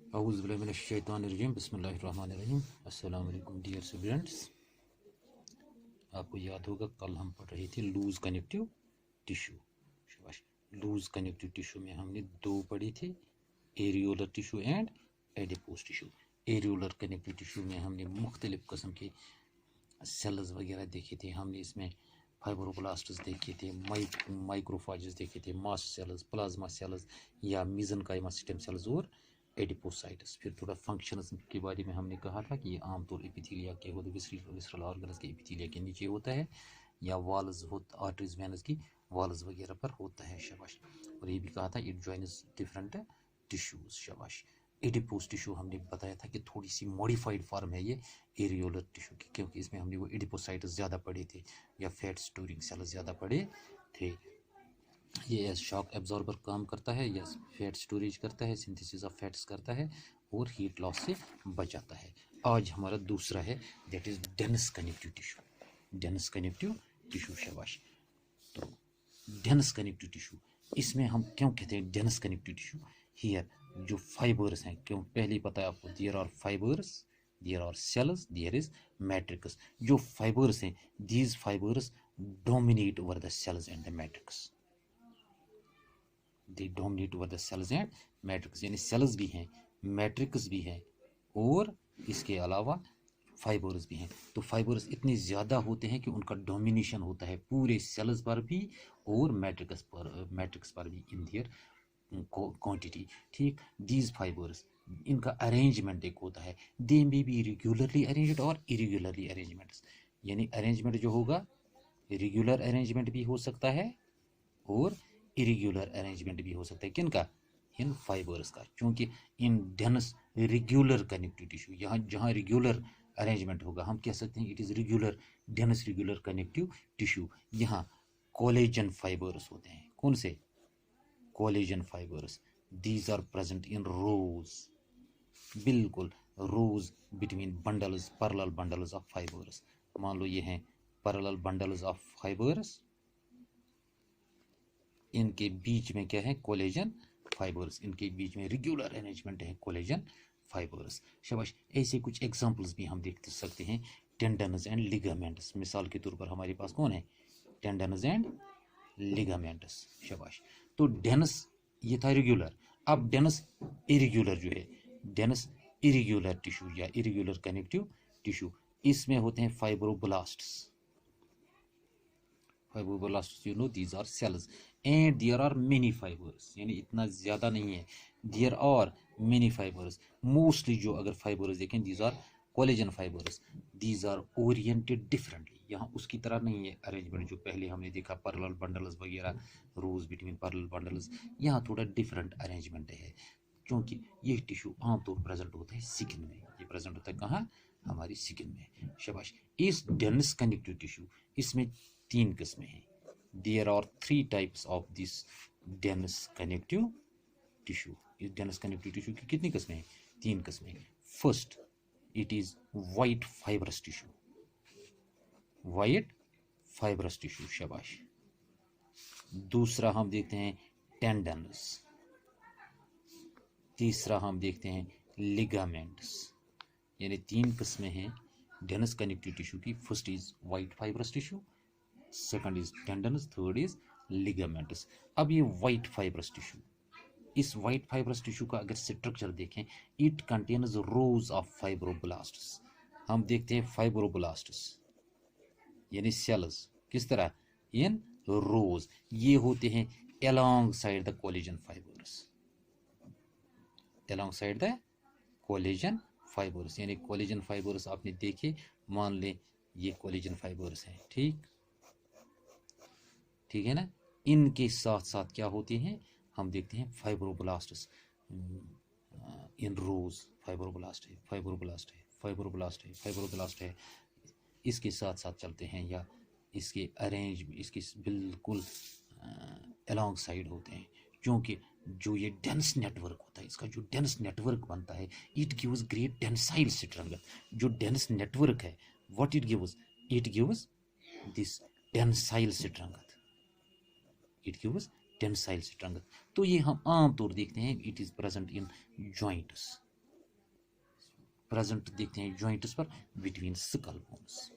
औज़ुबिल्लाहिमिनश्शैतानिर्रजीम बिस्मिल्लाहिर्रहमानिर्रहीम। अस्सलाम वालेकुम डियर स्टूडेंट्स। आपको याद होगा कल हम पढ़ रहे थे लूज कनेक्टिव टिश्यू। शाबाश। लूज कनेक्टिव टिश्यू में हमने दो पढ़ी थी, areolar tissue and adipose tissue. Areolar connective tissue में हमने मुख्तलिफ किस्म के सेल्स वगैरह देखे थे। हमने इसमें फाइब्रोब्लास्ट्स देखे थे, माइक्रोफाजेस देखे थे, मास्ट सेल्स, प्लाज्मा सेल्स या मीजनकाइमा स्टेम सेल्स और एडिपोसाइट्स। फिर थोड़ा फंक्शंस के बारे में हमने कहा था कि ये आमतौर एपिथेलिया के होते विसरल ऑर्गन्स के एपिथेलिया के नीचे होता है या वॉल्स होता आर्टरीज वेन्स की वॉल्स वगैरह पर होता है। शाबाश। और ये भी कहा था इट जॉइन्स डिफरेंट टिश्यूज। शाबाश। एडिपोज टिश्यू हमने बताया था कि थोड़ी सी मॉडिफाइड फॉर्म है ये एरियोलर टिश्यू की, क्योंकि इसमें हमने वो एडिपोसाइट्स ज़्यादा पढ़े थे या फैट स्टोरिंग सेल्स ज़्यादा पढ़े थे। ये एज शॉक एब्जॉर्बर काम करता है या फैट स्टोरेज करता है, सिंथेसिस ऑफ फैट्स करता है और हीट लॉस से बचाता है। आज हमारा दूसरा है that is dense connective tissue. Dense connective tissue. शाबाश। तो डेंस कनेक्टिव टिश्यू, इसमें हम क्यों कहते हैं डेंस कनेक्टिव टिश्यू? हियर जो फाइबर्स हैं, क्यों पहले ही पता है आपको, there are fibres, there are cells, there is matrix. जो फाइबर्स हैं, these fibres dominate over the cells and the matrix. They dominate over the cells and matrix, यानी सेल्स भी हैं, मैट्रिक्स भी हैं और इसके अलावा फाइबर्स भी हैं। तो फाइबर्स इतने ज़्यादा होते हैं कि उनका डोमिनेशन होता है पूरे सेल्स पर भी और मैट्रिक्स पर भी इन दियर क्वांटिटी। ठीक। दीज फाइबर्स, इनका अरेंजमेंट एक होता है, दे मे बी रेगुलरली अरेंज्ड और इरेगुलरली अरेंजमेंट्स। यानी अरेंजमेंट जो होगा रेगुलर अरेंजमेंट भी हो सकता है और इरेगुलर अरेंजमेंट भी हो सकता है। किनका? इन फाइबर्स का। क्योंकि इन डेंस रेगुलर कनेक्टिव टिश्यू, यहाँ जहाँ रेगुलर अरेंजमेंट होगा हम कह सकते हैं it is regular, dense regular connective tissue. यहाँ कोलेजन फाइबर्स होते हैं। कौन से? Collagen fibres. These are present in rows, बिल्कुल rows between bundles, parallel bundles of fibres. मान लो ये हैं पैरेलल बंडल्स ऑफ फाइबर्स, इनके बीच में क्या है? Collagen fibres. इनके बीच में रेगुलर अरेंजमेंट है कोलेजन फाइबर्स। शाबाश। ऐसे कुछ एग्जांपल्स भी हम देख सकते हैं, टेंडन्स एंड लिगामेंट्स। मिसाल के तौर पर हमारे पास कौन है? Tendons and ligaments. शाबाश। तो डेंस ये था रेगुलर। अब डेंस इरेगुलर जो है, डेंस इरेगुलर टिश्यू या इरेगुलर कनेक्टिव टिश्यू, इसमें होते हैं fibroblasts. Fibroblasts, you know, these are cells and there are many fibres, यानी इतना ज़्यादा नहीं है, there are many fibres. Mostly जो अगर फाइबर्स देखें, these are collagen fibres, these are oriented differently. यहाँ उसकी तरह नहीं है अरेंजमेंट जो पहले हमने देखा पैरेलल बंडल्स वगैरह, रोज बिटवीन पैरेलल बंडल्स। यहाँ थोड़ा डिफरेंट अरेंजमेंट है, क्योंकि ये टिश्यू आमतौर प्रेजेंट होता है स्किन में। ये प्रेजेंट होता है कहाँ? हमारी स्किन में। शाबाश। इस डेंस कनेक्टिव टिश्यू, इसमें तीन किस्में हैं। There are three types of this dense connective tissue. इस डेंस कनेक्टिव टिश्यू की कितनी किस्में हैं? तीन किस्में। First, it is white fibrous tissue. White fibrous tissue. शाबाश। दूसरा हम देखते हैं टेंडन्स। तीसरा हम देखते हैं लिगामेंट्स। यानी तीन किस्में हैं डेंस कनेक्टिव टिश्यू की। First is white fibrous tissue, second is tendons, third is ligaments. अब ये वाइट फाइब्रस टिश्यू, इस वाइट फाइब्रस टिश्यू का अगर स्ट्रक्चर देखें, it contains rose of fibroblasts. हम देखते हैं फाइब्रोब्लास्ट्स यानी सेल्स किस तरह? इन रोज। ये होते हैं along side the collagen fibres, along side the collagen fibres. यानी कोलेजन फाइबर्स आपने देखे, मान लें ये कोलेजन फाइबर्स हैं। ठीक, ठीक है ना। इनके साथ साथ क्या होते हैं? हम देखते हैं फाइब्रोब्लास्ट्स इन रोज। फाइब्रोब्लास्ट है, फाइब्रोब्लास्ट है, फाइब्रोब्लास्ट है, फाइब्रोब्लास्ट है। इसके साथ साथ चलते हैं या इसके अरेंज, इसके बिल्कुल अलोंग साइड होते हैं, क्योंकि जो ये डेंस नेटवर्क होता है, इसका जो डेंस नेटवर्क बनता है, it gives great tensile strength. जो डेंस नेटवर्क है, what it gives? It gives this tensile strength. It gives tensile strength. तो ये हम आम तौर देखते हैं, it is present in joints. Present देखते हैं जॉइंट्स पर between skull bones.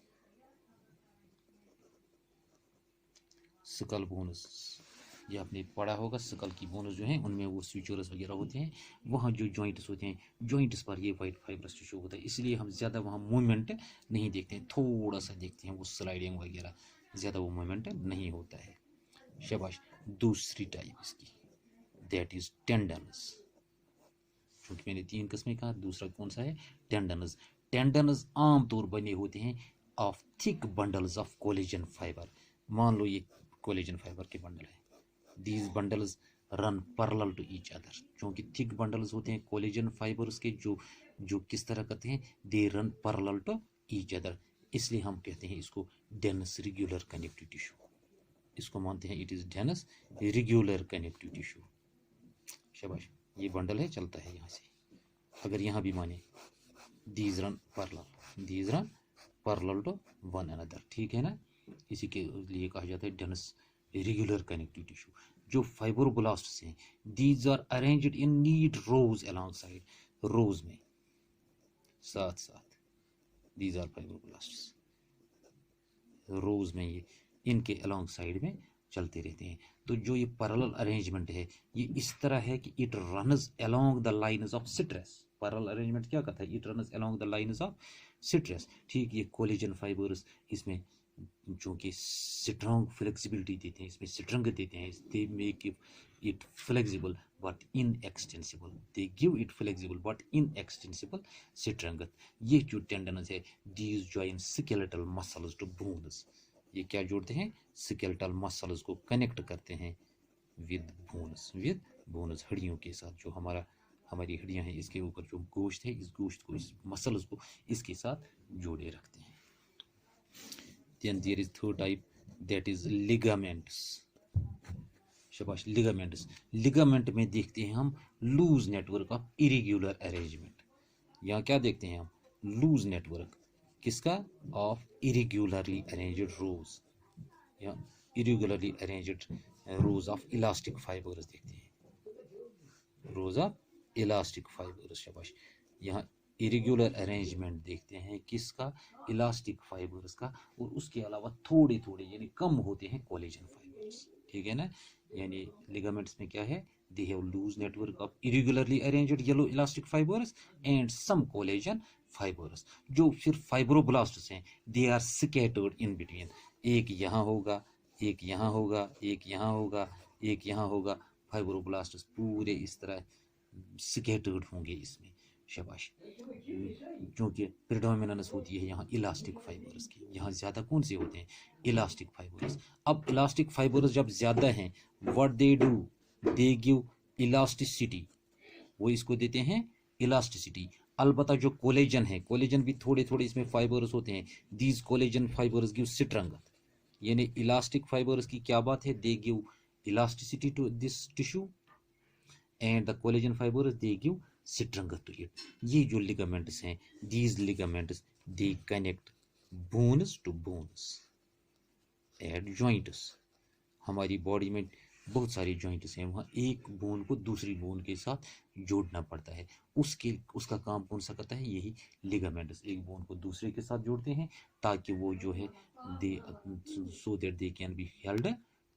Skull bones ये आपने पढ़ा होगा, स्कल की बोन्स जो हैं उनमें वो स्यूचरस वगैरह होते हैं, वहाँ जो जॉइंट्स होते हैं जॉइंट्स पर ये वाइट फाइब्रस टिश्यू होता है, इसलिए हम ज़्यादा वहाँ मूवमेंट नहीं देखते हैं, थोड़ा सा देखते हैं वो स्लाइडिंग वगैरह, ज़्यादा वो मूवमेंट नहीं होता है। शाबाश। दूसरी टाइप इसकी दैट इज टेंडनस, क्योंकि मैंने 3 किस्में कहा, दूसरा कौन सा है? टेंडनस। टेंडनस आमतौर बने होते हैं of thick bundles of collagen fibre. मान लो ये कोलेजन फाइबर के बंडल है, these bundles run parallel to each other, क्योंकि थिक बंडल्स होते हैं कोलेजन फाइबर्स के जो जो किस तरह करते हैं, they run parallel to each other, इसलिए हम कहते हैं इसको डेंस रेगुलर कनेक्टिव टिश्यू, इसको मानते हैं it is dense regular connective tissue. शाबाश। ये बंडल है, चलता है यहाँ से, अगर यहाँ भी माने these run parallel, these run parallel to one another, ठीक है ना, इसी के लिए कहा जाता है डेंस रेगुलर कनेक्टिव टिश्यू। जो फाइब्रोब्लास्ट्स हैं, these are arranged in neat rows alongside, rows में साथ साथ, दीज आर फाइब्रोब्लास्ट्स, रोज में ये इनके अलोंग साइड में चलते रहते हैं। तो जो ये पैरेलल अरेंजमेंट है ये इस तरह है कि it runs along the lines of citrus. Parallel arrangement क्या कहता है? It runs along the lines of citrus. ठीक, ये कोलेजन फाइबर्स इसमें जो कि स्ट्रॉन्ग फ्लेक्सिबिलिटी देते हैं, इसमें स्ट्रेंथ देते हैं, they make it flexible but inextensible, they give it flexible but inextensible strength. ये जो टेंडनस है, these join skeletal muscles to bones, ये क्या जोड़ते हैं? स्केलेटल मसल्स को कनेक्ट करते हैं विद बोन्स, विद बोन्स, हड्डियों के साथ। जो हमारी हड्डियां हैं इसके ऊपर जो गोश्त है, इस गोश्त को, इस मसल्स को इसके साथ जोड़े रखते हैं। Then there is third type, that is ligaments। शाबाश, लिगामेंट्स। लिगामेंट में देखते हैं हम loose network of irregular arrangement. यहाँ क्या देखते हैं हम? लूज नेटवर्क किसका? ऑफ इरेगुलरली अरेंज्ड रोज, या irregularly arranged rows of elastic fibres देखते हैं, रोज ऑफ इलास्टिक फाइबर्स। शाबाश। यहाँ इरेगुलर अरेंजमेंट देखते हैं किसका? इलास्टिक फाइबर्स का, और उसके अलावा थोड़े थोड़े यानी कम होते हैं कोलेजन फाइबर्स, ठीक है ना। यानी लिगामेंट्स में क्या है? They have loose network of irregularly arranged yellow elastic fibres and some collagen fibres. जो फिर फाइब्रोब्लास्ट्स हैं, they are scattered in between, एक यहाँ होगा, एक यहाँ होगा, एक यहाँ होगा, एक यहाँ होगा, फाइब्रोब्लास्ट्स पूरे इस तरह स्कैटर्ड होंगे इसमें। शाबाश। क्योंकि प्रेडोमिनेंस होती है यहाँ इलास्टिक फाइबर्स की, यहाँ ज़्यादा कौन से होते हैं? Elastic fibres. अब इलास्टिक फाइबर्स जब ज़्यादा हैं, what they do? They give elasticity, वो इसको देते हैं इलास्टिसिटी। अलबत्ता जो कोलेजन है, कोलेजन भी थोड़े थोड़े इसमें फाइबर्स होते हैं, these collagen fibres give strength. यानी इलास्टिक फाइबर्स की क्या बात है? They give elasticity to this tissue and the collagen fibres they give strength to it. ये जो लिगामेंट्स हैं, these ligaments they connect bones to bones at joints. हमारी body में बहुत सारी जॉइंट्स हैं, वहाँ एक बोन को दूसरी बोन के साथ जोड़ना पड़ता है, उसका काम कौन सा करता है? यही लिगामेंट्स एक बोन को दूसरे के साथ जोड़ते हैं ताकि वो जो है they so that they can be held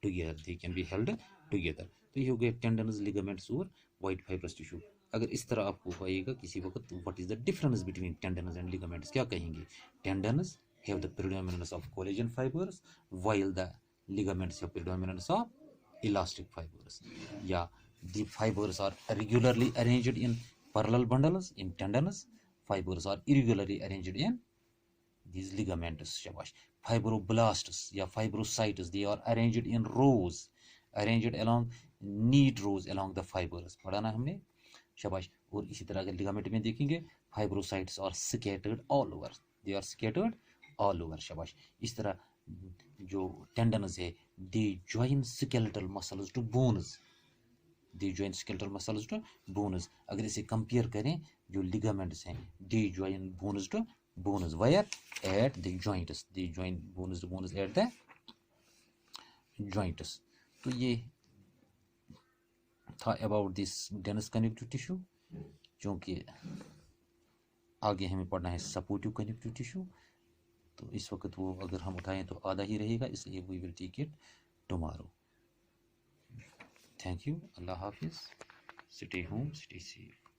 together, they can be held together. तो ये हो गया टेंडनस, लिगामेंट्स और वाइट फाइब्रस टिश्यू। अगर इस तरह आपको आएगा किसी वक्त, what is the difference between tendons and ligaments, क्या कहेंगे? टेंडनस have the predominance of collagen fibers while the ligaments have predominance of elastic fibers. Yeah, the fibers are regularly arranged in parallel bundles in tendons, fibers are irregularly arranged in these ligaments. Shabash. Fibroblasts या fibrocytes, they are arranged in rows, arranged along neat rows along the fibers, पढ़ा ना हमने? शाबाश। और इसी तरह अगर ligament में देखेंगे, fibrocytes are scattered all over, they are scattered all over. शाबाश। इस तरह जो टेंडनस है, they join skeletal muscles to bones, they join skeletal muscles to bones. अगर इसे कंपेयर करें जो लिगामेंट्स हैं, they join bones to bones, where at the joints, they join bones to bones at the joints. तो ये था about this dense connective tissue. क्योंकि आगे हमें पढ़ना है सपोर्टिव कनेक्टिव टिश्यू। तो इस वक्त वो अगर हम उठाएं तो आधा ही रहेगा, इसलिए we will take it tomorrow. Thank you, अल्लाह हाफिज़, स्टे होम, स्टे सेफ।